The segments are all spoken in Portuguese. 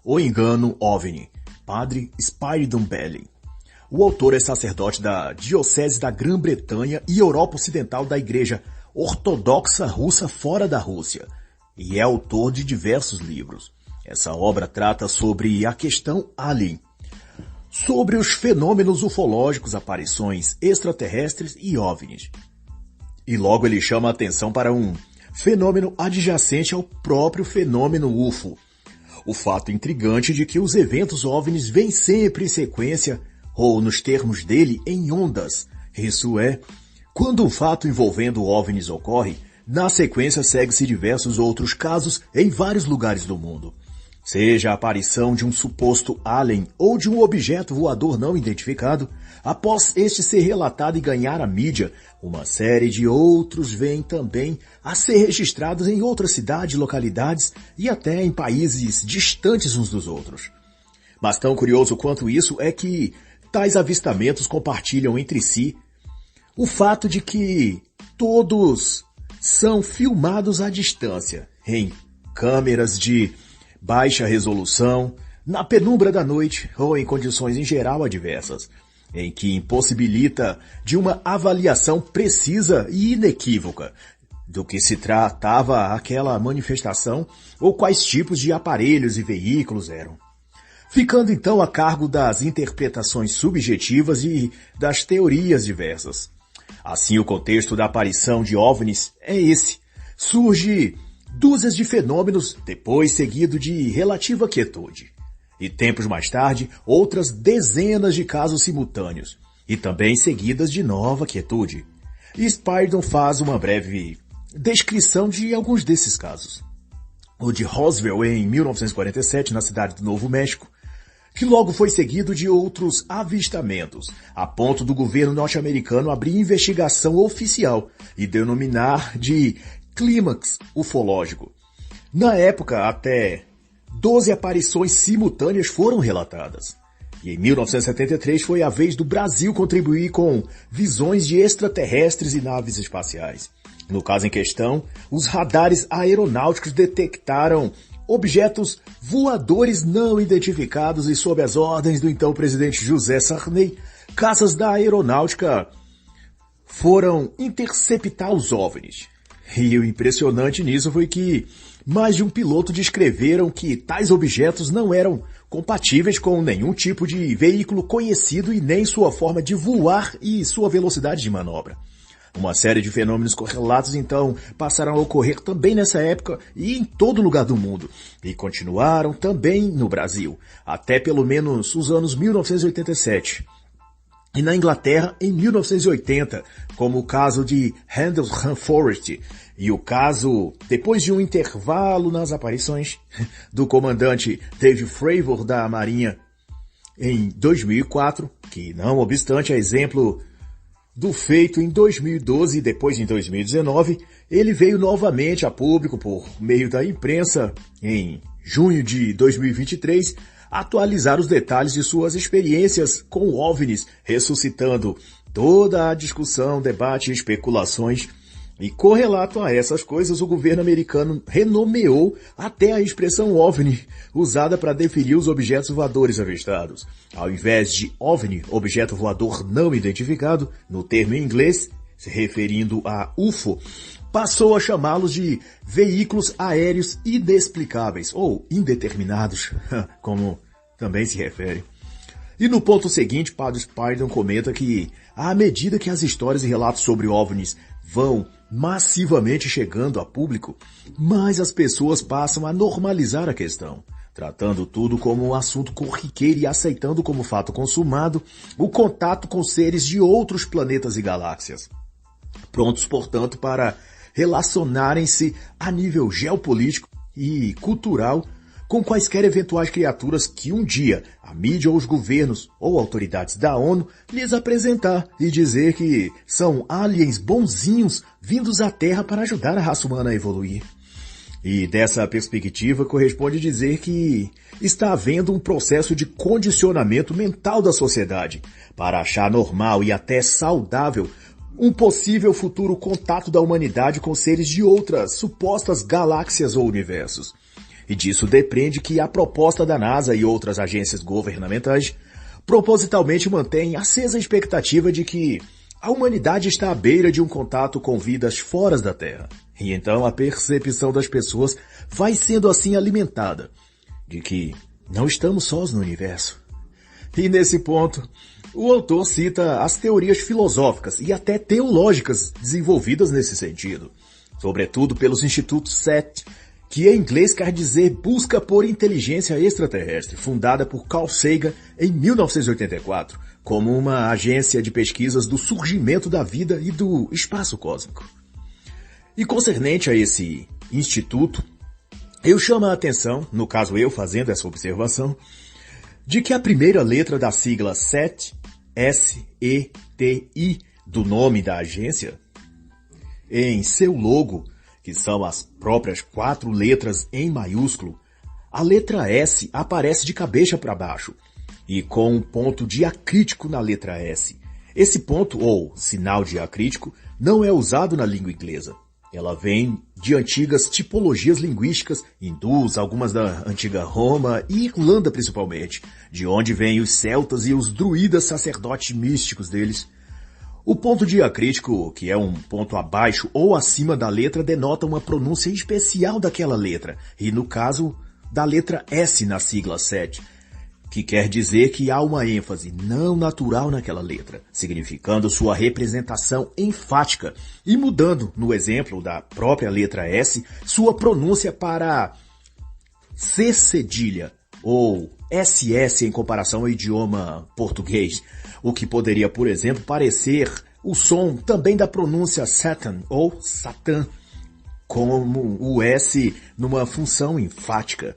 O Engano OVNI, Padre Spyridon Belli. O autor é sacerdote da Diocese da Grã-Bretanha e Europa Ocidental da Igreja Ortodoxa Russa fora da Rússia, e é autor de diversos livros. Essa obra trata sobre a questão alien, sobre os fenômenos ufológicos, aparições extraterrestres e OVNIs. E logo ele chama a atenção para um fenômeno adjacente ao próprio fenômeno UFO. O fato intrigante de que os eventos OVNIs vêm sempre em sequência, ou nos termos dele, em ondas. Isso é, quando um fato envolvendo OVNIs ocorre, na sequência segue-se diversos outros casos em vários lugares do mundo. Seja a aparição de um suposto alien ou de um objeto voador não identificado, após este ser relatado e ganhar a mídia, uma série de outros vêm também a ser registrados em outras cidades, localidades e até em países distantes uns dos outros. Mas tão curioso quanto isso é que tais avistamentos compartilham entre si o fato de que todos são filmados à distância, em câmeras de baixa resolução, na penumbra da noite ou em condições em geral adversas, em que impossibilita de uma avaliação precisa e inequívoca do que se tratava aquela manifestação ou quais tipos de aparelhos e veículos eram. Ficando então a cargo das interpretações subjetivas e das teorias diversas. Assim, o contexto da aparição de OVNIs é esse. Surge dúzias de fenômenos, depois seguido de relativa quietude. E tempos mais tarde, outras dezenas de casos simultâneos, e também seguidas de nova quietude. E Spyridon faz uma breve descrição de alguns desses casos. O de Roswell em 1947, na cidade do Novo México, que logo foi seguido de outros avistamentos, a ponto do governo norte-americano abrir investigação oficial e denominar de clímax ufológico. Na época, até 12 aparições simultâneas foram relatadas. E em 1973 foi a vez do Brasil contribuir com visões de extraterrestres e naves espaciais. No caso em questão, os radares aeronáuticos detectaram objetos voadores não identificados e sob as ordens do então presidente José Sarney, caças da aeronáutica foram interceptar os OVNIs. E o impressionante nisso foi que mais de um piloto descreveram que tais objetos não eram compatíveis com nenhum tipo de veículo conhecido e nem sua forma de voar e sua velocidade de manobra. Uma série de fenômenos correlatos, então, passaram a ocorrer também nessa época e em todo lugar do mundo, e continuaram também no Brasil, até pelo menos os anos 1987. E na Inglaterra, em 1980, como o caso de Handlesham Forest, e o caso, depois de um intervalo nas aparições, do comandante Dave Fravor da Marinha em 2004, que não obstante a exemplo do feito em 2012 e depois em 2019, ele veio novamente a público por meio da imprensa em junho de 2023, atualizar os detalhes de suas experiências com OVNIs, ressuscitando toda a discussão, debate e especulações. E correlato a essas coisas, o governo americano renomeou até a expressão OVNI, usada para definir os objetos voadores avistados. Ao invés de OVNI, objeto voador não identificado, no termo em inglês, se referindo a UFO, passou a chamá-los de veículos aéreos inexplicáveis, ou indeterminados, como também se refere. E no ponto seguinte, Padre Spyridon comenta que, à medida que as histórias e relatos sobre OVNIs vão massivamente chegando a público, mais as pessoas passam a normalizar a questão, tratando tudo como um assunto corriqueiro e aceitando como fato consumado o contato com seres de outros planetas e galáxias. Prontos, portanto, para relacionarem-se a nível geopolítico e cultural com quaisquer eventuais criaturas que um dia a mídia ou os governos ou autoridades da ONU lhes apresentar e dizer que são aliens bonzinhos vindos à Terra para ajudar a raça humana a evoluir. E dessa perspectiva corresponde dizer que está havendo um processo de condicionamento mental da sociedade para achar normal e até saudável um possível futuro contato da humanidade com seres de outras supostas galáxias ou universos. E disso depende que a proposta da NASA e outras agências governamentais propositalmente mantém acesa a expectativa de que a humanidade está à beira de um contato com vidas fora da Terra. E então a percepção das pessoas vai sendo assim alimentada de que não estamos sós no universo. E nesse ponto, o autor cita as teorias filosóficas e até teológicas desenvolvidas nesse sentido, sobretudo pelos institutos SET, que em inglês quer dizer Busca por Inteligência Extraterrestre, fundada por Carl Sagan em 1984, como uma agência de pesquisas do surgimento da vida e do espaço cósmico. E concernente a esse instituto, eu chamo a atenção, no caso eu fazendo essa observação, de que a primeira letra da sigla SETI, S-E-T-I, do nome da agência, em seu logo, que são as próprias 4 letras em maiúsculo, a letra S aparece de cabeça para baixo, e com um ponto diacrítico na letra S. Esse ponto, ou sinal diacrítico, não é usado na língua inglesa. Ela vem de antigas tipologias linguísticas hindus, algumas da antiga Roma e Irlanda principalmente, de onde vêm os celtas e os druidas sacerdotes místicos deles. O ponto diacrítico, que é um ponto abaixo ou acima da letra, denota uma pronúncia especial daquela letra, e no caso da letra S na sigla SET, que quer dizer que há uma ênfase não natural naquela letra, significando sua representação enfática e mudando, no exemplo da própria letra S, sua pronúncia para C cedilha ou SS em comparação ao idioma português, o que poderia, por exemplo, parecer o som também da pronúncia Satan ou Satã, como o S numa função enfática.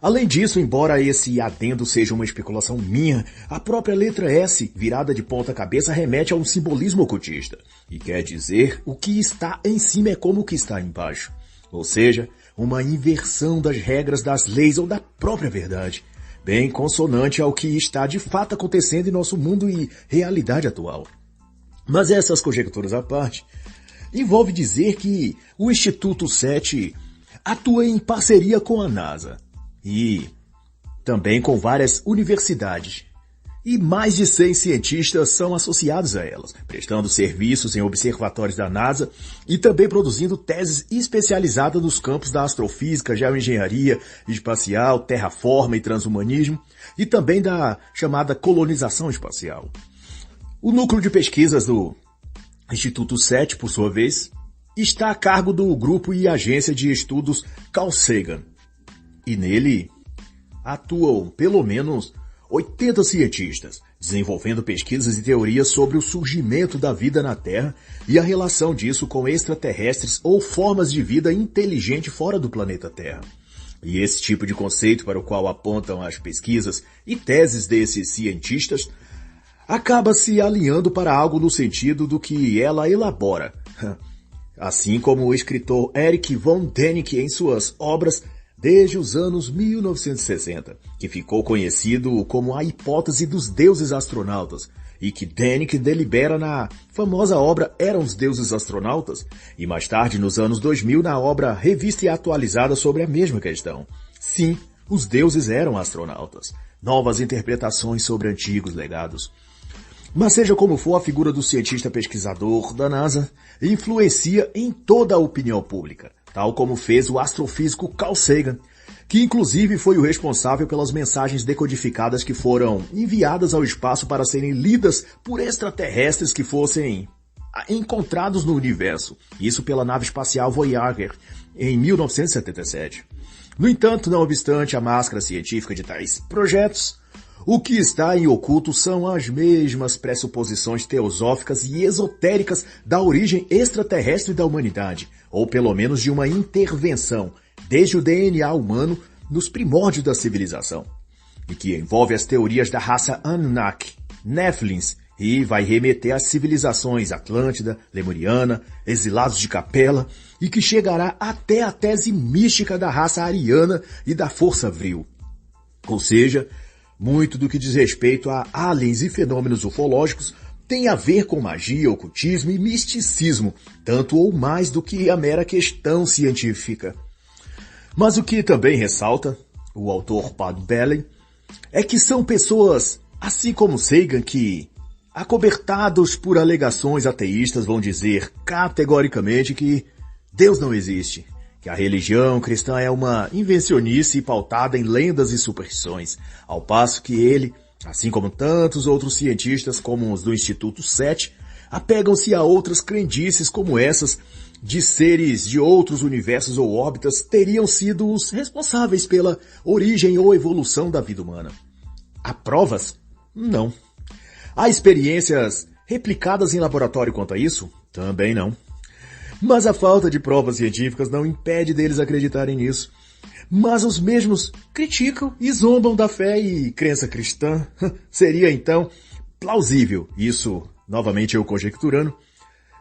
Além disso, embora esse adendo seja uma especulação minha, a própria letra S, virada de ponta cabeça, remete a um simbolismo ocultista, e quer dizer o que está em cima é como o que está embaixo, ou seja, uma inversão das regras das leis ou da própria verdade, bem consonante ao que está de fato acontecendo em nosso mundo e realidade atual. Mas essas conjecturas à parte, envolve dizer que o Instituto SETI atua em parceria com a NASA, e também com várias universidades. E mais de 100 cientistas são associados a elas, prestando serviços em observatórios da NASA e também produzindo teses especializadas nos campos da astrofísica, geoengenharia espacial, terraforma e transhumanismo, e também da chamada colonização espacial. O núcleo de pesquisas do Instituto SETI, por sua vez, está a cargo do Grupo e Agência de Estudos Carl Sagan, e nele atuam pelo menos 80 cientistas, desenvolvendo pesquisas e teorias sobre o surgimento da vida na Terra e a relação disso com extraterrestres ou formas de vida inteligente fora do planeta Terra. E esse tipo de conceito para o qual apontam as pesquisas e teses desses cientistas acaba se alinhando para algo no sentido do que ela elabora, assim como o escritor Erich von Däniken em suas obras desde os anos 1960, que ficou conhecido como a hipótese dos deuses astronautas, e que Däniken delibera na famosa obra Eram os Deuses Astronautas, e mais tarde, nos anos 2000, na obra Revista e Atualizada sobre a mesma questão. Sim, os deuses eram astronautas. Novas interpretações sobre antigos legados. Mas seja como for, a figura do cientista pesquisador da NASA influencia em toda a opinião pública, tal como fez o astrofísico Carl Sagan, que inclusive foi o responsável pelas mensagens decodificadas que foram enviadas ao espaço para serem lidas por extraterrestres que fossem encontrados no universo, isso pela nave espacial Voyager, em 1977. No entanto, não obstante a máscara científica de tais projetos, o que está em oculto são as mesmas pressuposições teosóficas e esotéricas da origem extraterrestre da humanidade, ou pelo menos de uma intervenção, desde o DNA humano, nos primórdios da civilização, e que envolve as teorias da raça Anunnaki, Nephilims, e vai remeter às civilizações Atlântida, Lemuriana, Exilados de Capela, e que chegará até a tese mística da raça ariana e da força vril. Ou seja, muito do que diz respeito a aliens e fenômenos ufológicos tem a ver com magia, ocultismo e misticismo, tanto ou mais do que a mera questão científica. Mas o que também ressalta o autor Padre Bellin é que são pessoas, assim como Sagan, que, acobertados por alegações ateístas, vão dizer categoricamente que Deus não existe, que a religião cristã é uma invencionice pautada em lendas e superstições, ao passo que ele, assim como tantos outros cientistas como os do Instituto SETI, apegam-se a outras crendices como essas de seres de outros universos ou órbitas teriam sido os responsáveis pela origem ou evolução da vida humana. Há provas? Não. Há experiências replicadas em laboratório quanto a isso? Também não. Mas a falta de provas científicas não impede deles acreditarem nisso. Mas os mesmos criticam e zombam da fé e crença cristã. Seria então plausível, isso novamente eu conjecturando,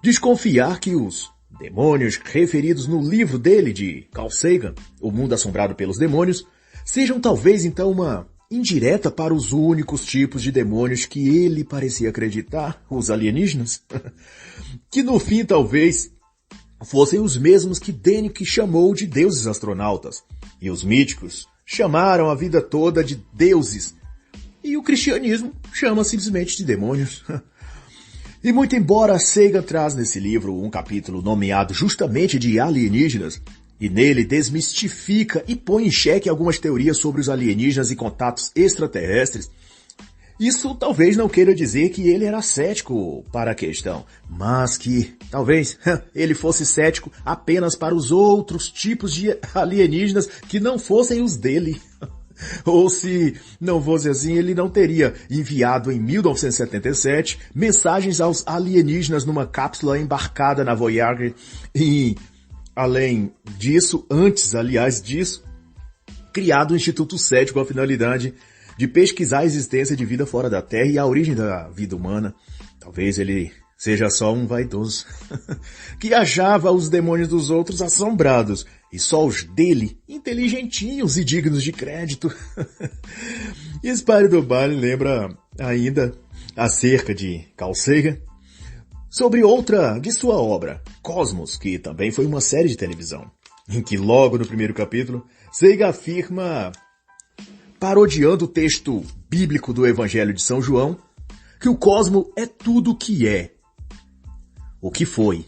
desconfiar que os demônios referidos no livro dele de Carl Sagan, O Mundo Assombrado pelos Demônios, sejam talvez então uma indireta para os únicos tipos de demônios que ele parecia acreditar, os alienígenas, que no fim talvez fossem os mesmos que Däniken chamou de deuses astronautas, e os míticos chamaram a vida toda de deuses, e o cristianismo chama simplesmente de demônios. E muito embora Sagan traz nesse livro um capítulo nomeado justamente de alienígenas, e nele desmistifica e põe em xeque algumas teorias sobre os alienígenas e contatos extraterrestres, isso talvez não queira dizer que ele era cético para a questão, mas que talvez ele fosse cético apenas para os outros tipos de alienígenas que não fossem os dele. Ou se não fosse assim, ele não teria enviado em 1977 mensagens aos alienígenas numa cápsula embarcada na Voyager e, além disso, antes, aliás, disso, criado o Instituto SETI com a finalidade de pesquisar a existência de vida fora da Terra e a origem da vida humana. Talvez ele seja só um vaidoso, que achava os demônios dos outros assombrados, e só os dele inteligentinhos e dignos de crédito. E Spyro Ballin lembra ainda acerca de Carl Sagan, sobre outra de sua obra, Cosmos, que também foi uma série de televisão, em que logo no primeiro capítulo, Sagan afirma, parodiando o texto bíblico do Evangelho de São João, que o cosmo é tudo o que é, o que foi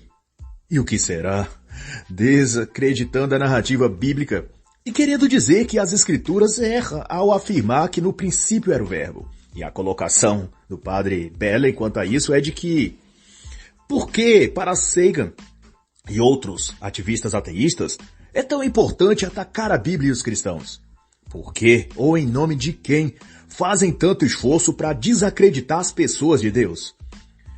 e o que será, desacreditando a narrativa bíblica e querendo dizer que as escrituras erram ao afirmar que no princípio era o verbo. E a colocação do padre Bellin quanto a isso é de que, por que para Sagan e outros ativistas ateístas é tão importante atacar a Bíblia e os cristãos? Por que, ou em nome de quem, fazem tanto esforço para desacreditar as pessoas de Deus?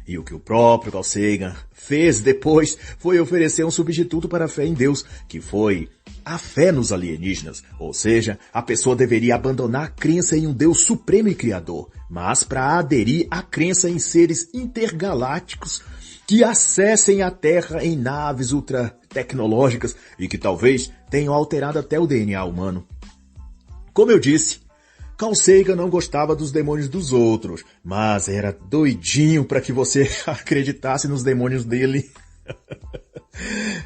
E o que o próprio Carl Sagan fez depois foi oferecer um substituto para a fé em Deus, que foi a fé nos alienígenas. Ou seja, a pessoa deveria abandonar a crença em um Deus supremo e criador, mas para aderir à crença em seres intergalácticos que acessem a Terra em naves ultratecnológicas e que talvez tenham alterado até o DNA humano. Como eu disse, Carl Sagan não gostava dos demônios dos outros, mas era doidinho para que você acreditasse nos demônios dele.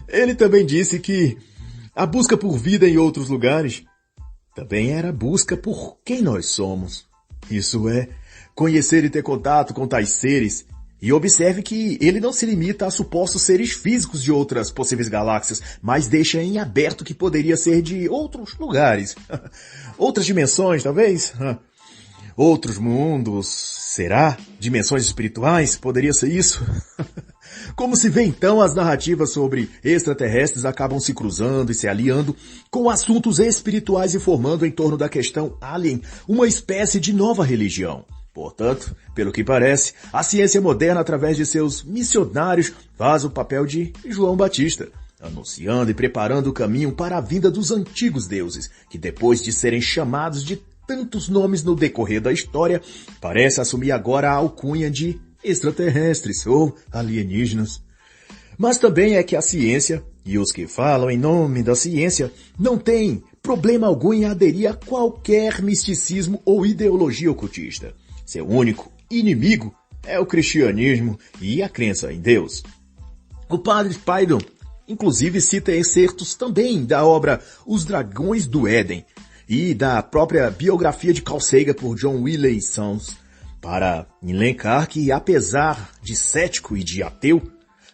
Ele também disse que a busca por vida em outros lugares também era a busca por quem nós somos. Isso é, conhecer e ter contato com tais seres. E observe que ele não se limita a supostos seres físicos de outras possíveis galáxias, mas deixa em aberto que poderia ser de outros lugares. Outras dimensões, talvez? Outros mundos? Será? Dimensões espirituais? Poderia ser isso? Como se vê então as narrativas sobre extraterrestres acabam se cruzando e se aliando com assuntos espirituais e formando em torno da questão alien uma espécie de nova religião. Portanto, pelo que parece, a ciência moderna, através de seus missionários, faz o papel de João Batista, anunciando e preparando o caminho para a vinda dos antigos deuses, que depois de serem chamados de tantos nomes no decorrer da história, parece assumir agora a alcunha de extraterrestres ou alienígenas. Mas também é que a ciência, e os que falam em nome da ciência, não têm problema algum em aderir a qualquer misticismo ou ideologia ocultista. Seu único inimigo é o cristianismo e a crença em Deus. O padre Spyro Inclusive cita excertos também da obra Os Dragões do Éden e da própria biografia de Carl Sagan por John Wiley Sons, para elencar que, apesar de cético e de ateu,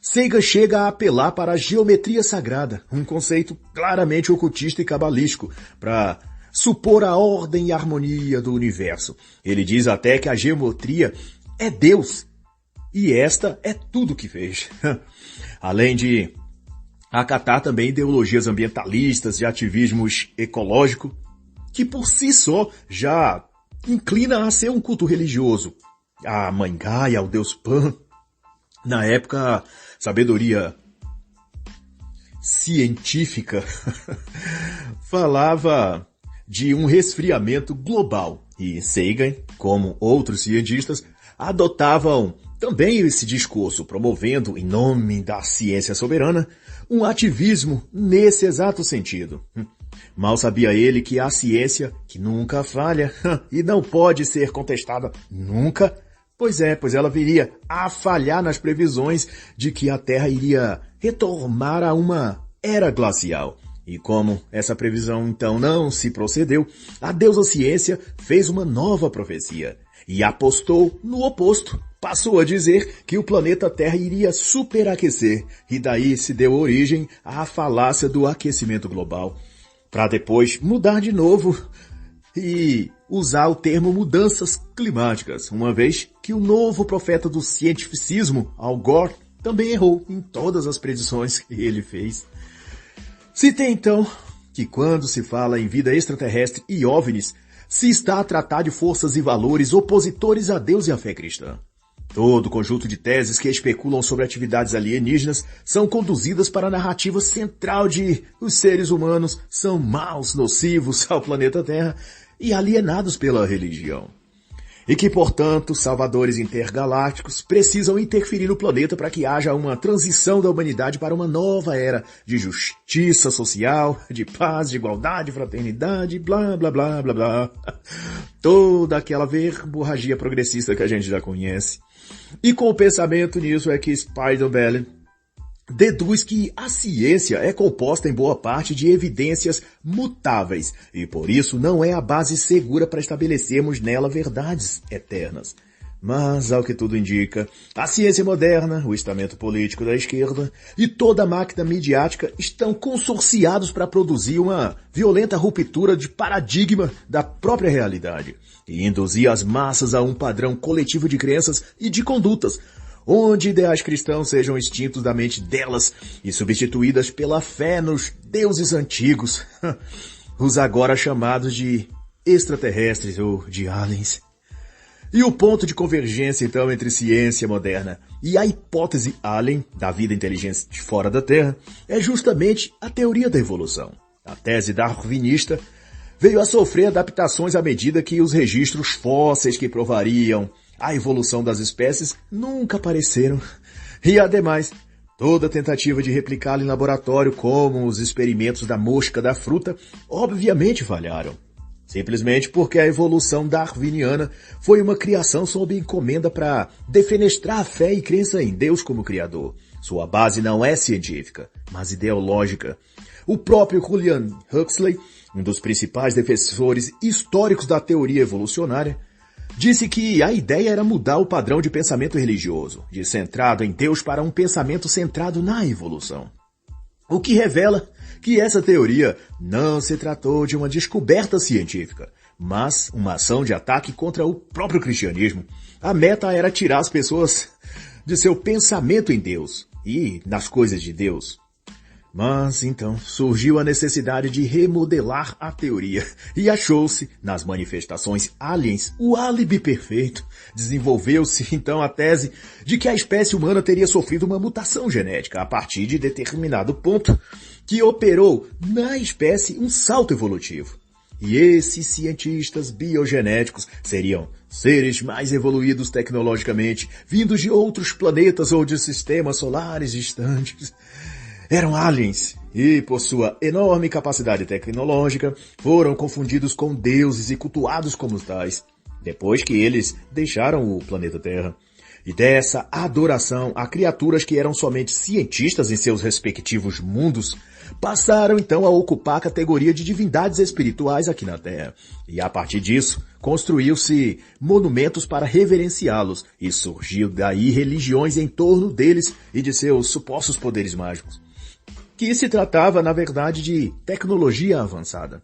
Sagan chega a apelar para a geometria sagrada, um conceito claramente ocultista e cabalístico, para supor a ordem e a harmonia do universo. Ele diz até que a geometria é Deus, e esta é tudo que fez. Além de acatar também ideologias ambientalistas e ativismo ecológico, que por si só já inclina a ser um culto religioso. A Mãe Gaia, ao Deus Pan. Na época, sabedoria científica falava de um resfriamento global. E Sagan, como outros cientistas, adotavam também esse discurso, promovendo, em nome da ciência soberana, um ativismo nesse exato sentido. Mal sabia ele que a ciência, que nunca falha e não pode ser contestada nunca, pois ela viria a falhar nas previsões de que a Terra iria retornar a uma era glacial. E como essa previsão então não se procedeu, a deusa ciência fez uma nova profecia e apostou no oposto. Passou a dizer que o planeta Terra iria superaquecer, e daí se deu origem à falácia do aquecimento global, para depois mudar de novo e usar o termo mudanças climáticas, uma vez que o novo profeta do cientificismo, Al Gore, também errou em todas as predições que ele fez. Citei então que quando se fala em vida extraterrestre e OVNIs, se está a tratar de forças e valores opositores a Deus e à fé cristã. Todo o conjunto de teses que especulam sobre atividades alienígenas são conduzidas para a narrativa central de os seres humanos são maus, nocivos ao planeta Terra e alienados pela religião. E que, portanto, salvadores intergalácticos precisam interferir no planeta para que haja uma transição da humanidade para uma nova era de justiça social, de paz, de igualdade, fraternidade, blá, blá, blá, blá, blá. Toda aquela verborragia progressista que a gente já conhece. E com o pensamento nisso é que Spyridon Bellin deduz que a ciência é composta em boa parte de evidências mutáveis e por isso não é a base segura para estabelecermos nela verdades eternas. Mas, ao que tudo indica, a ciência moderna, o estamento político da esquerda e toda a máquina midiática estão consorciados para produzir uma violenta ruptura de paradigma da própria realidade e induzir as massas a um padrão coletivo de crenças e de condutas, onde ideais cristãos sejam extintos da mente delas e substituídas pela fé nos deuses antigos, os agora chamados de extraterrestres ou de aliens. E o ponto de convergência, então, entre ciência moderna e a hipótese alien da vida inteligente de fora da Terra é justamente a teoria da evolução. A tese darwinista veio a sofrer adaptações à medida que os registros fósseis que provariam a evolução das espécies nunca apareceram. E, ademais, toda tentativa de replicá-la em laboratório, como os experimentos da mosca da fruta, obviamente falharam. Simplesmente porque a evolução darwiniana foi uma criação sob encomenda para defenestrar a fé e crença em Deus como Criador. Sua base não é científica, mas ideológica. O próprio Julian Huxley, um dos principais defensores históricos da teoria evolucionária, disse que a ideia era mudar o padrão de pensamento religioso, de centrado em Deus para um pensamento centrado na evolução. O que revela que essa teoria não se tratou de uma descoberta científica, mas uma ação de ataque contra o próprio cristianismo. A meta era tirar as pessoas de seu pensamento em Deus e nas coisas de Deus. Mas, então, surgiu a necessidade de remodelar a teoria e achou-se, nas manifestações aliens, o álibi perfeito. Desenvolveu-se, então, a tese de que a espécie humana teria sofrido uma mutação genética a partir de determinado ponto que operou na espécie um salto evolutivo. E esses cientistas biogenéticos seriam seres mais evoluídos tecnologicamente, vindos de outros planetas ou de sistemas solares distantes. Eram aliens e, por sua enorme capacidade tecnológica, foram confundidos com deuses e cultuados como tais, depois que eles deixaram o planeta Terra. E dessa adoração a criaturas que eram somente cientistas em seus respectivos mundos, passaram então a ocupar a categoria de divindades espirituais aqui na Terra. E a partir disso, construiu-se monumentos para reverenciá-los, e surgiu daí religiões em torno deles e de seus supostos poderes mágicos. Que se tratava, na verdade, de tecnologia avançada.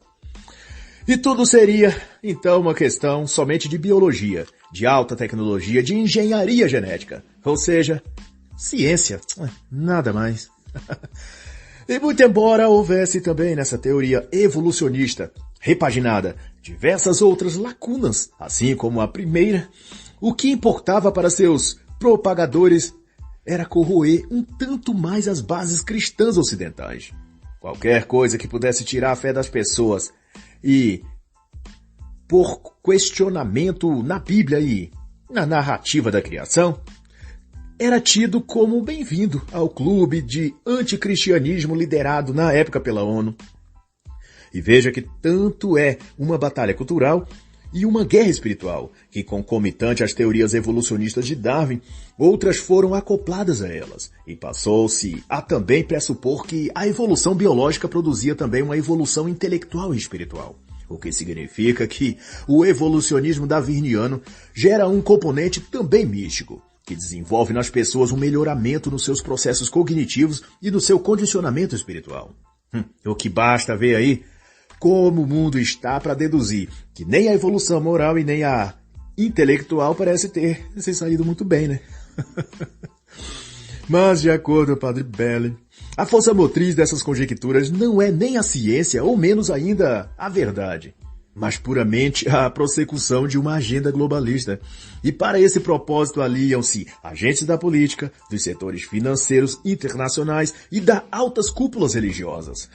E tudo seria, então, uma questão somente de biologia, de alta tecnologia, de engenharia genética. Ou seja, ciência, nada mais. E muito embora houvesse também nessa teoria evolucionista, repaginada, diversas outras lacunas, assim como a primeira, o que importava para seus propagadores era corroer um tanto mais as bases cristãs ocidentais. Qualquer coisa que pudesse tirar a fé das pessoas e, por questionamento na Bíblia e na narrativa da criação, era tido como bem-vindo ao clube de anticristianismo liderado na época pela ONU. E veja que tanto é uma batalha cultural e uma guerra espiritual, que concomitante às teorias evolucionistas de Darwin, outras foram acopladas a elas, e passou-se a também pressupor que a evolução biológica produzia também uma evolução intelectual e espiritual. O que significa que o evolucionismo darwiniano gera um componente também místico, que desenvolve nas pessoas um melhoramento nos seus processos cognitivos e no seu condicionamento espiritual. O que basta ver aí como o mundo está para deduzir que nem a evolução moral e nem a intelectual parece ter se saído muito bem, né? Mas, de acordo com o Padre Belling, a força motriz dessas conjecturas não é nem a ciência, ou menos ainda a verdade, mas puramente a prossecução de uma agenda globalista. E para esse propósito aliam-se agentes da política, dos setores financeiros internacionais e das altas cúpulas religiosas.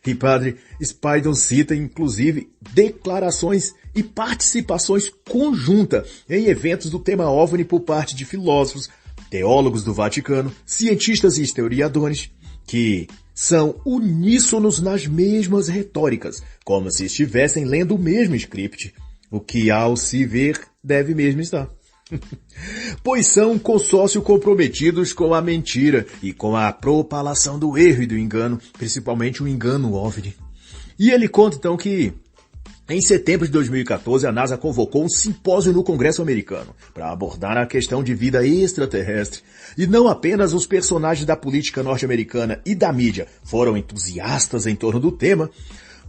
E Padre Spidon cita, inclusive, declarações e participações conjuntas em eventos do tema OVNI por parte de filósofos, teólogos do Vaticano, cientistas e historiadores, que são uníssonos nas mesmas retóricas, como se estivessem lendo o mesmo script, o que, ao se ver, deve mesmo estar. Pois são consórcio comprometidos com a mentira e com a propalação do erro e do engano, principalmente o engano OVNI. E ele conta então que em setembro de 2014 a NASA convocou um simpósio no Congresso americano para abordar a questão de vida extraterrestre. E não apenas os personagens da política norte-americana e da mídia foram entusiastas em torno do tema,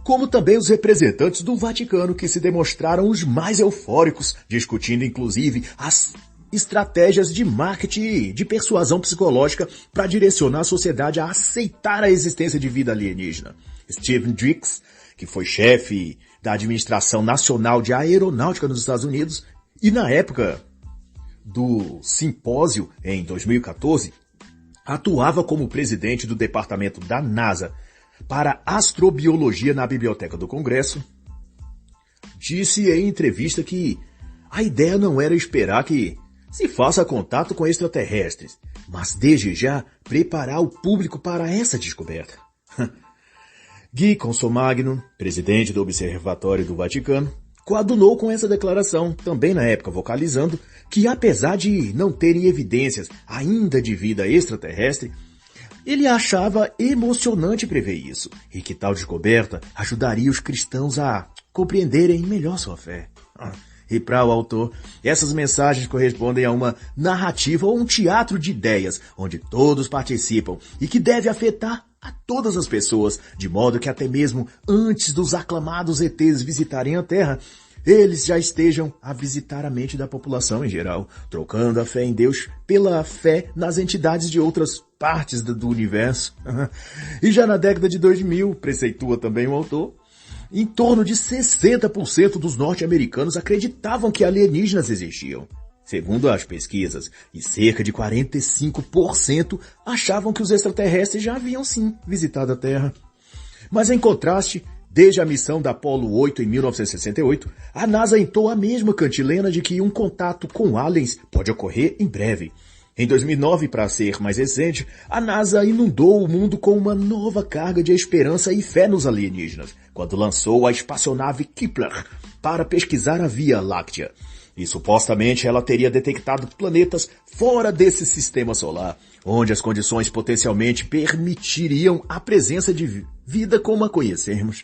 como também os representantes do Vaticano, que se demonstraram os mais eufóricos, discutindo inclusive as estratégias de marketing e de persuasão psicológica para direcionar a sociedade a aceitar a existência de vida alienígena. Stephen Drix, que foi chefe da Administração Nacional de Aeronáutica nos Estados Unidos, e na época do simpósio, em 2014, atuava como presidente do departamento da NASA para astrobiologia na Biblioteca do Congresso, disse em entrevista que a ideia não era esperar que se faça contato com extraterrestres, mas desde já preparar o público para essa descoberta. Guy Consolmagno, presidente do Observatório do Vaticano, coadunou com essa declaração, também na época vocalizando que apesar de não terem evidências ainda de vida extraterrestre, ele achava emocionante prever isso, e que tal descoberta ajudaria os cristãos a compreenderem melhor sua fé. E para o autor, essas mensagens correspondem a uma narrativa ou um teatro de ideias, onde todos participam e que deve afetar a todas as pessoas, de modo que até mesmo antes dos aclamados ETs visitarem a Terra, eles já estejam a visitar a mente da população em geral, trocando a fé em Deus pela fé nas entidades de outras partes do universo. E já na década de 2000, preceitua também o autor, em torno de 60% dos norte-americanos acreditavam que alienígenas existiam, segundo as pesquisas, e cerca de 45% achavam que os extraterrestres já haviam sim visitado a Terra. Mas em contraste, desde a missão da Apollo 8 em 1968, a NASA entoa a mesma cantilena de que um contato com aliens pode ocorrer em breve. Em 2009, para ser mais recente, a NASA inundou o mundo com uma nova carga de esperança e fé nos alienígenas, quando lançou a espaçonave Kepler para pesquisar a Via Láctea. E supostamente ela teria detectado planetas fora desse sistema solar, onde as condições potencialmente permitiriam a presença de vida como a conhecemos.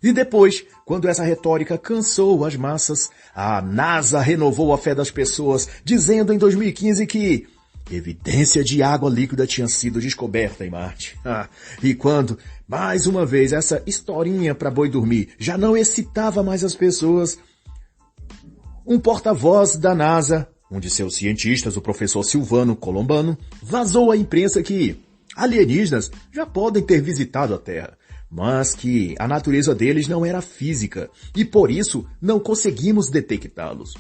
E depois, quando essa retórica cansou as massas, a NASA renovou a fé das pessoas, dizendo em 2015 que evidência de água líquida tinha sido descoberta em Marte. E quando, mais uma vez, essa historinha para boi dormir já não excitava mais as pessoas, um porta-voz da NASA, um de seus cientistas, o professor Silvano Colombano, vazou à imprensa que alienígenas já podem ter visitado a Terra, mas que a natureza deles não era física e por isso não conseguimos detectá-los.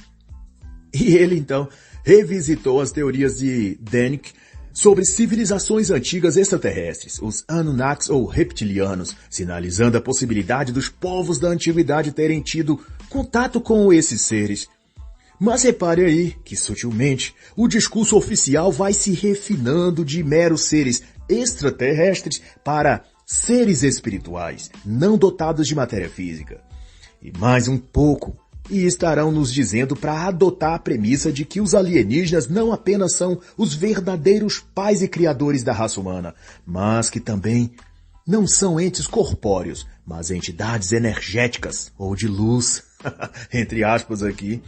E ele então revisitou as teorias de Dennett sobre civilizações antigas extraterrestres, os Anunnakis ou reptilianos, sinalizando a possibilidade dos povos da antiguidade terem tido contato com esses seres. Mas repare aí que sutilmente o discurso oficial vai se refinando de meros seres extraterrestres para seres espirituais, não dotados de matéria física. E mais um pouco, e estarão nos dizendo para adotar a premissa de que os alienígenas não apenas são os verdadeiros pais e criadores da raça humana, mas que também não são entes corpóreos, mas entidades energéticas ou de luz, entre aspas aqui.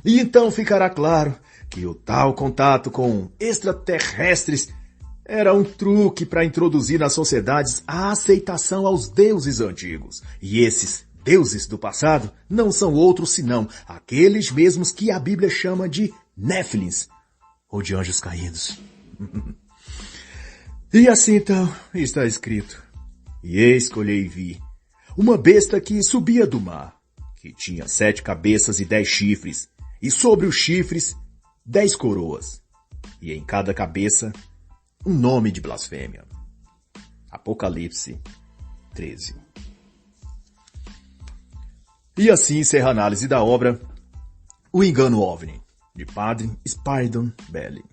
E então ficará claro que o tal contato com extraterrestres era um truque para introduzir nas sociedades a aceitação aos deuses antigos. E esses deuses do passado não são outros senão aqueles mesmos que a Bíblia chama de Néfilins, ou de anjos caídos. E assim então está escrito: E eis que olhei e vi uma besta que subia do mar, que tinha 7 cabeças e 10 chifres, e sobre os chifres 10 coroas, e em cada cabeça um nome de blasfêmia. Apocalipse 13. E assim encerra a análise da obra O Engano OVNI, de Padre Spyridon Belli.